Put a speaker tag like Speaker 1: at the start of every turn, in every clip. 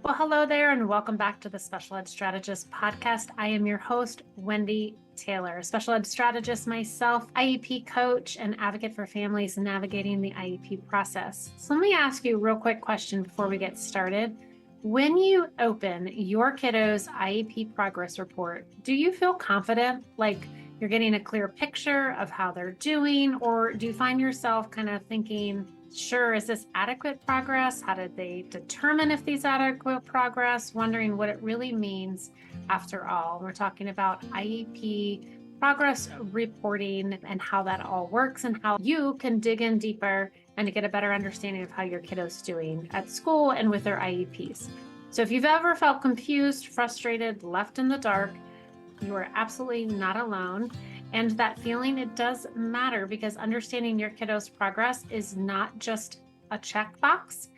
Speaker 1: Well, hello there, and welcome back to the Special Ed Strategist Podcast. I am your host, Wendy Taylor, a Special Ed Strategist myself, IEP coach, and advocate for families navigating the IEP process. So let me ask you a real quick question before we get started. When you open your kiddo's IEP progress report, do you feel confident, like you're getting a clear picture of how they're doing, or do you find yourself kind of thinking, sure, is this adequate progress? How did they determine if these adequate progress? Wondering what it really means after all. We're talking about IEP progress reporting and how that all works and how you can dig in deeper and to get a better understanding of how your kiddo's doing at school and with their IEPs. So if you've ever felt confused, frustrated, left in the dark, you are absolutely not alone. And that feeling, it does matter because understanding your kiddo's progress is not just a checkbox.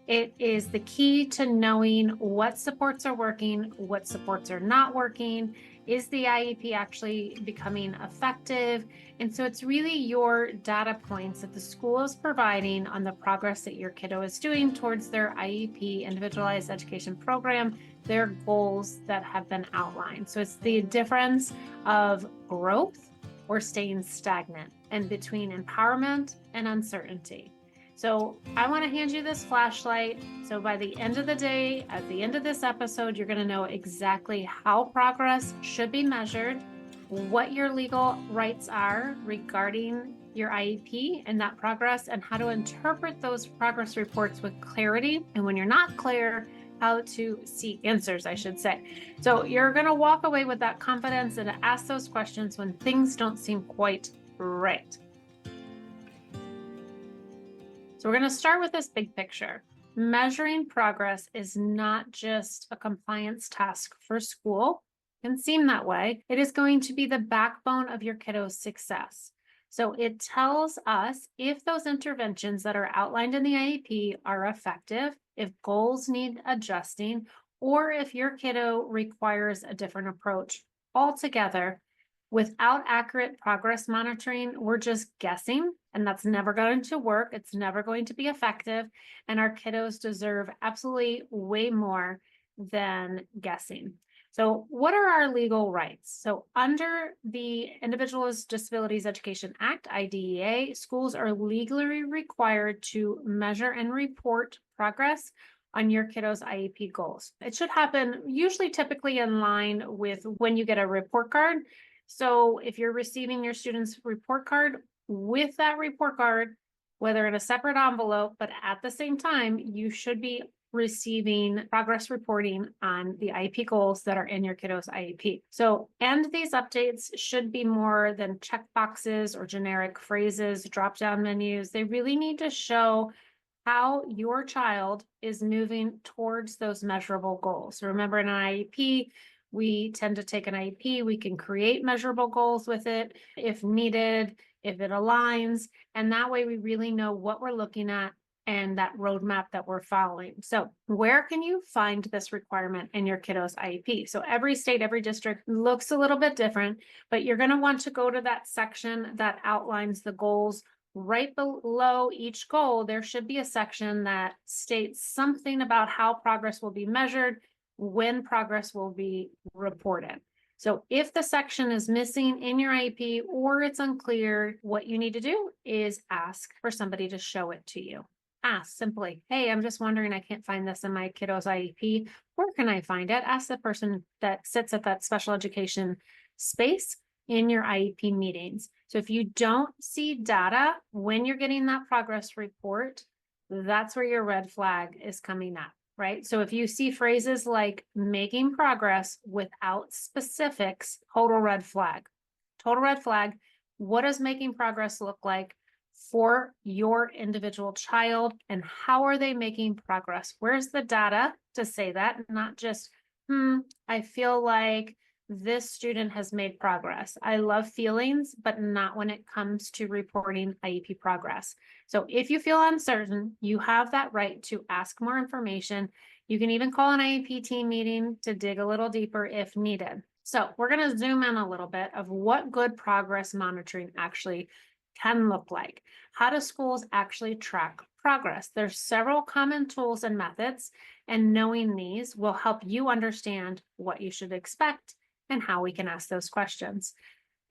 Speaker 1: It is the key to knowing what supports are working, what supports are not working. Is the IEP actually becoming effective? And so it's really your data points that the school is providing on the progress that your kiddo is doing towards their IEP, Individualized Education Program, their goals that have been outlined. So it's the difference of growth or staying stagnant and between empowerment and uncertainty. So I want to hand you this flashlight. So by the end of the day, at the end of this episode, you're going to know exactly how progress should be measured, what your legal rights are regarding your IEP and that progress, and how to interpret those progress reports with clarity. And when you're not clear, how to seek answers, I should say. So you're going to walk away with that confidence and ask those questions when things don't seem quite right. So we're going to start with this big picture. Measuring progress is not just a compliance task for school. It can seem that way. It is going to be the backbone of your kiddo's success. So it tells us if those interventions that are outlined in the IEP are effective, if goals need adjusting, or if your kiddo requires a different approach altogether. Without accurate progress monitoring, we're just guessing, and that's never going to work. It's never going to be effective, and our kiddos deserve absolutely way more than guessing. So what are our legal rights? So under the Individuals with Disabilities Education Act, IDEA, schools are legally required to measure and report progress on your kiddo's IEP goals. It should happen usually typically in line with when you get a report card. So if you're receiving your student's report card, with that report card, whether in a separate envelope, but at the same time, you should be receiving progress reporting on the IEP goals that are in your kiddo's IEP. So, and these updates should be more than check boxes or generic phrases, drop-down menus. They really need to show how your child is moving towards those measurable goals. Remember, in an IEP, we tend to take an IEP, we can create measurable goals with it if needed, if it aligns, and that way we really know what we're looking at and that roadmap that we're following. So where can you find this requirement in your kiddo's IEP? So every state, every district looks a little bit different, but you're going to want to go to that section that outlines the goals. Right below each goal, there should be a section that states something about how progress will be measured, when progress will be reported. So if the section is missing in your IEP or it's unclear, what you need to do is ask for somebody to show it to you. Ask simply, hey, I'm just wondering, I can't find this in my kiddo's IEP. Where can I find it? Ask the person that sits at that special education space in your IEP meetings. So if you don't see data when you're getting that progress report, that's where your red flag is coming up. Right? So if you see phrases like making progress without specifics, total red flag. Total red flag. What does making progress look like for your individual child, and how are they making progress? Where's the data to say that? Not just, I feel like this student has made progress. I love feelings, but not when it comes to reporting IEP progress. So if you feel uncertain, you have that right to ask more information. You can even call an IEP team meeting to dig a little deeper if needed. So we're going to zoom in a little bit of what good progress monitoring actually can look like. How do schools actually track progress. There's several common tools and methods, and knowing these will help you understand what you should expect and how we can ask those questions.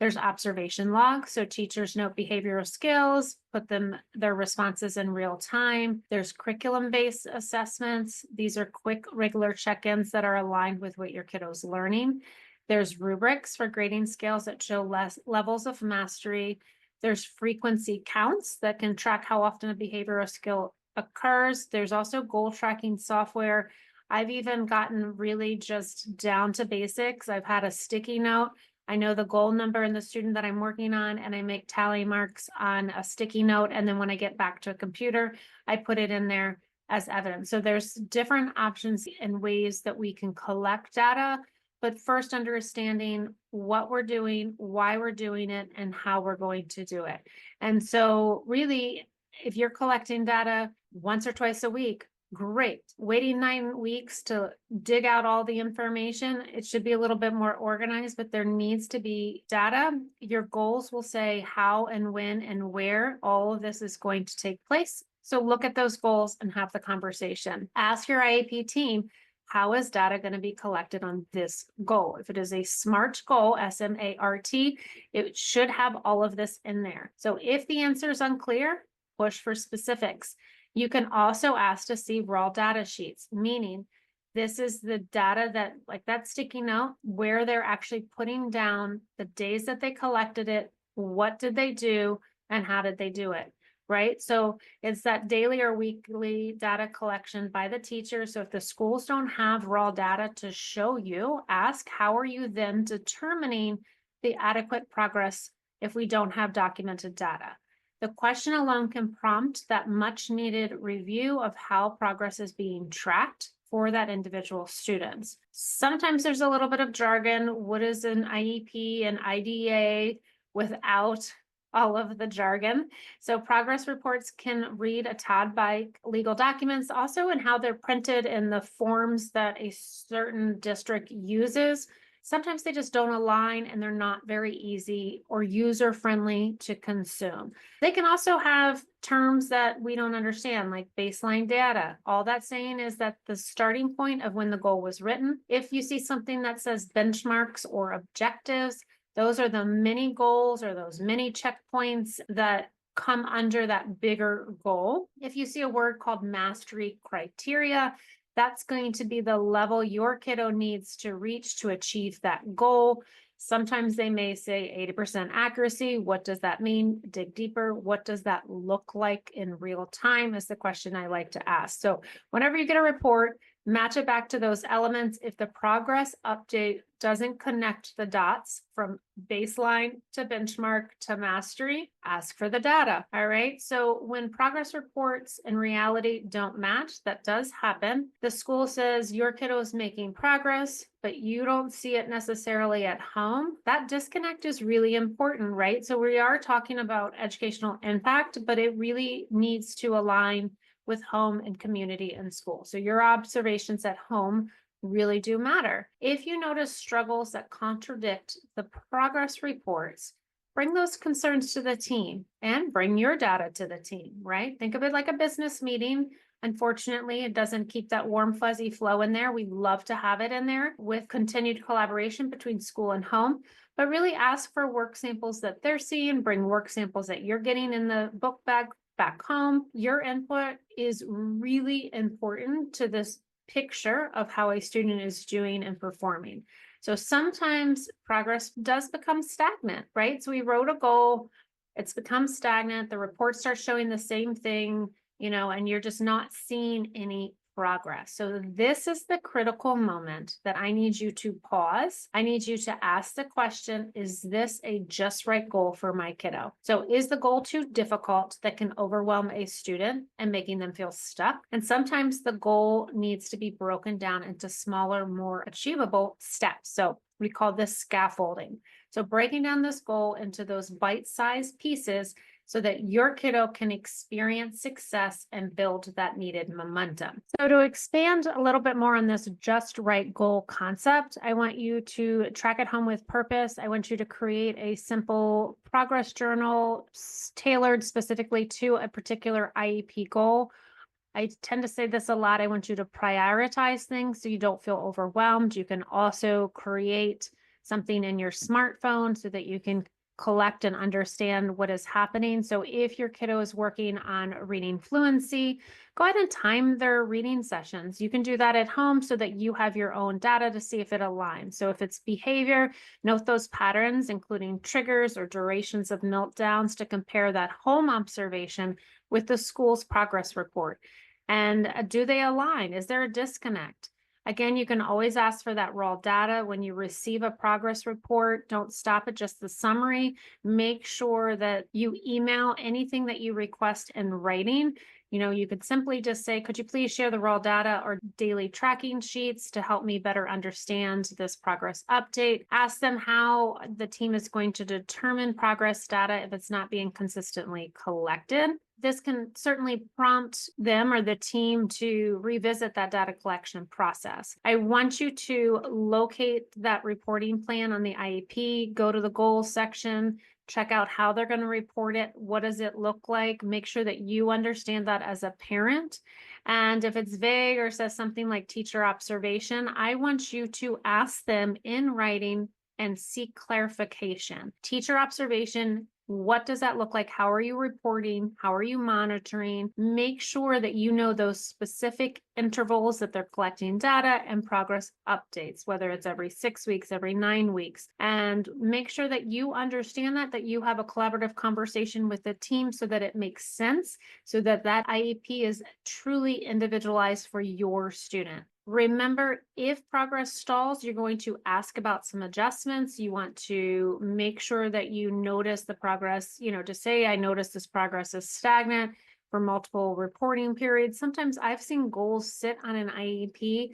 Speaker 1: There's observation logs, so teachers note behavioral skills, put their responses in real time. There's curriculum-based assessments. These are quick, regular check-ins that are aligned with what your kiddo's learning. There's rubrics for grading scales that show levels of mastery. There's frequency counts that can track how often a behavioral skill occurs. There's also goal tracking software. I've even gotten really just down to basics. I've had a sticky note. I know the goal number and the student that I'm working on, and I make tally marks on a sticky note. And then when I get back to a computer, I put it in there as evidence. So there's different options and ways that we can collect data, but first understanding what we're doing, why we're doing it, and how we're going to do it. And so really, if you're collecting data once or twice a week, great. Waiting 9 weeks to dig out all the information, it should be a little bit more organized, but there needs to be data. Your goals will say how and when and where all of this is going to take place. So look at those goals and have the conversation. Ask your IEP team, how is data going to be collected on this goal? If it is a SMART goal, SMART, it should have all of this in there. So if the answer is unclear, push for specifics. You can also ask to see raw data sheets, meaning this is the data that, like that sticky note, where they're actually putting down the days that they collected it, what did they do, and how did they do it, right? So it's that daily or weekly data collection by the teacher. So if the schools don't have raw data to show you, ask, how are you then determining the adequate progress if we don't have documented data? The question alone can prompt that much needed review of how progress is being tracked for that individual student. Sometimes there's a little bit of jargon. What is an IEP and IDA without all of the jargon? So progress reports can read a tad by legal documents, also in how they're printed in the forms that a certain district uses. Sometimes they just don't align and they're not very easy or user-friendly to consume. They can also have terms that we don't understand, like baseline data. All that's saying is that the starting point of when the goal was written. If you see something that says benchmarks or objectives, those are the mini goals or those mini checkpoints that come under that bigger goal. If you see a word called mastery criteria, that's going to be the level your kiddo needs to reach to achieve that goal. Sometimes they may say 80% accuracy. What does that mean? Dig deeper. What does that look like in real time is the question I like to ask. So whenever you get a report, match it back to those elements. If the progress update doesn't connect the dots from baseline to benchmark to mastery, ask for the data. All right. So when progress reports in reality don't match, that does happen. The school says your kiddo is making progress, but you don't see it necessarily at home. That disconnect is really important, right? So we are talking about educational impact, but it really needs to align with home and community and school. So your observations at home really do matter. If you notice struggles that contradict the progress reports, bring those concerns to the team and bring your data to the team, right? Think of it like a business meeting. Unfortunately, it doesn't keep that warm, fuzzy flow in there. We love to have it in there with continued collaboration between school and home, but really ask for work samples that they're seeing, bring work samples that you're getting in the book bag back home. Your input is really important to this picture of how a student is doing and performing. So sometimes progress does become stagnant, right? So we wrote a goal, it's become stagnant, the report starts showing the same thing, and you're just not seeing any progress. So this is the critical moment that I need you to pause. I need you to ask the question, is this a just right goal for my kiddo? So is the goal too difficult that can overwhelm a student and making them feel stuck? And sometimes the goal needs to be broken down into smaller, more achievable steps. So we call this scaffolding. So breaking down this goal into those bite-sized pieces so that your kiddo can experience success and build that needed momentum. So to expand a little bit more on this just right goal concept, I want you to track it home with purpose. I want you to create a simple progress journal tailored specifically to a particular IEP goal. I tend to say this a lot. I want you to prioritize things so you don't feel overwhelmed. You can also create something in your smartphone so that you can collect and understand what is happening. So if your kiddo is working on reading fluency, go ahead and time their reading sessions. You can do that at home so that you have your own data to see if it aligns. So if it's behavior, note those patterns, including triggers or durations of meltdowns, to compare that home observation with the school's progress report. And do they align? Is there a disconnect? Again, you can always ask for that raw data when you receive a progress report. Don't stop at just the summary. Make sure that you email anything that you request in writing. You could simply just say, could you please share the raw data or daily tracking sheets to help me better understand this progress update? Ask them how the team is going to determine progress data if it's not being consistently collected. This can certainly prompt them or the team to revisit that data collection process. I want you to locate that reporting plan on the IEP, go to the goals section, check out how they're going to report it. What does it look like? Make sure that you understand that as a parent. And if it's vague or says something like teacher observation, I want you to ask them in writing and seek clarification. Teacher observation, what does that look like? How are you reporting? How are you monitoring? Make sure that you know those specific intervals that they're collecting data and progress updates, whether it's every 6 weeks, every 9 weeks, and make sure that you understand that you have a collaborative conversation with the team so that it makes sense, so that IEP is truly individualized for your student. Remember, if progress stalls, you're going to ask about some adjustments. You want to make sure that you notice the progress, to say, I notice this progress is stagnant for multiple reporting periods. Sometimes I've seen goals sit on an IEP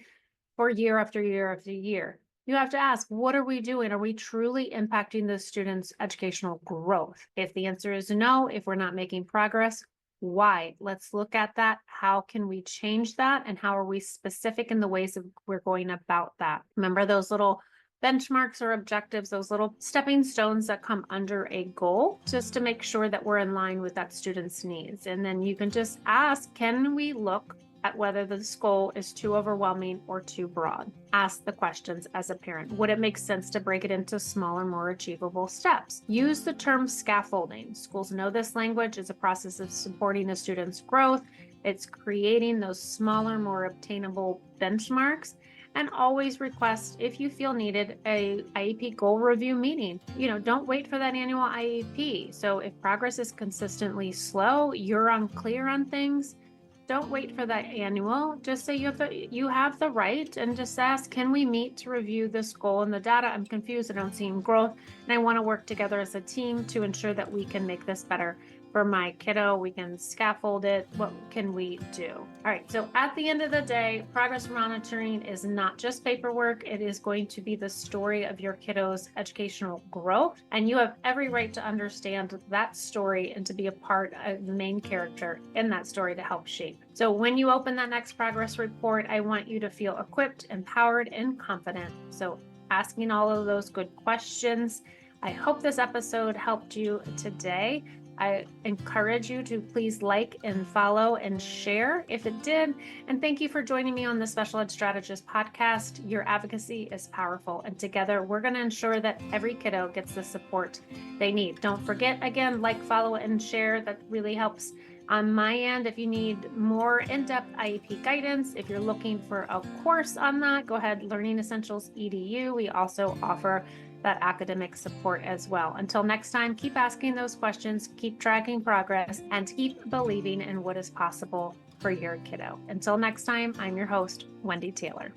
Speaker 1: for year after year after year. You have to ask, what are we doing? Are we truly impacting the student's educational growth? If the answer is no, if we're not making progress, why? Let's look at that. How can we change that? And how are we specific in the ways that we're going about that? Remember those little benchmarks or objectives, those little stepping stones that come under a goal, just to make sure that we're in line with that student's needs. And then you can just ask, can we look at whether this goal is too overwhelming or too broad? Ask the questions as a parent. Would it make sense to break it into smaller, more achievable steps? Use the term scaffolding. Schools know this language. It's a process of supporting a student's growth. It's creating those smaller, more obtainable benchmarks. And always request, if you feel needed, a IEP goal review meeting. Don't wait for that annual IEP. So if progress is consistently slow, you're unclear on things, don't wait for that annual. Just say you have the right, and just ask, can we meet to review this goal and the data? I'm confused. I don't see growth, and I want to work together as a team to ensure that we can make this better for my kiddo. We can scaffold it. What can we do? All right. So at the end of the day, progress monitoring is not just paperwork. It is going to be the story of your kiddo's educational growth. And you have every right to understand that story and to be a part of the main character in that story to help shape. So when you open that next progress report, I want you to feel equipped, empowered, and confident. So asking all of those good questions. I hope this episode helped you today. I encourage you to please like and follow and share if it did. And thank you for joining me on the Special Ed Strategist Podcast. Your advocacy is powerful, and together we're going to ensure that every kiddo gets the support they need. Don't forget, again, like, follow, and share. That really helps. On my end, if you need more in-depth IEP guidance, if you're looking for a course on that, go ahead, Learning Essentials EDU. We also offer that academic support as well. Until next time, keep asking those questions, keep tracking progress, and keep believing in what is possible for your kiddo. Until next time, I'm your host, Wendy Taylor.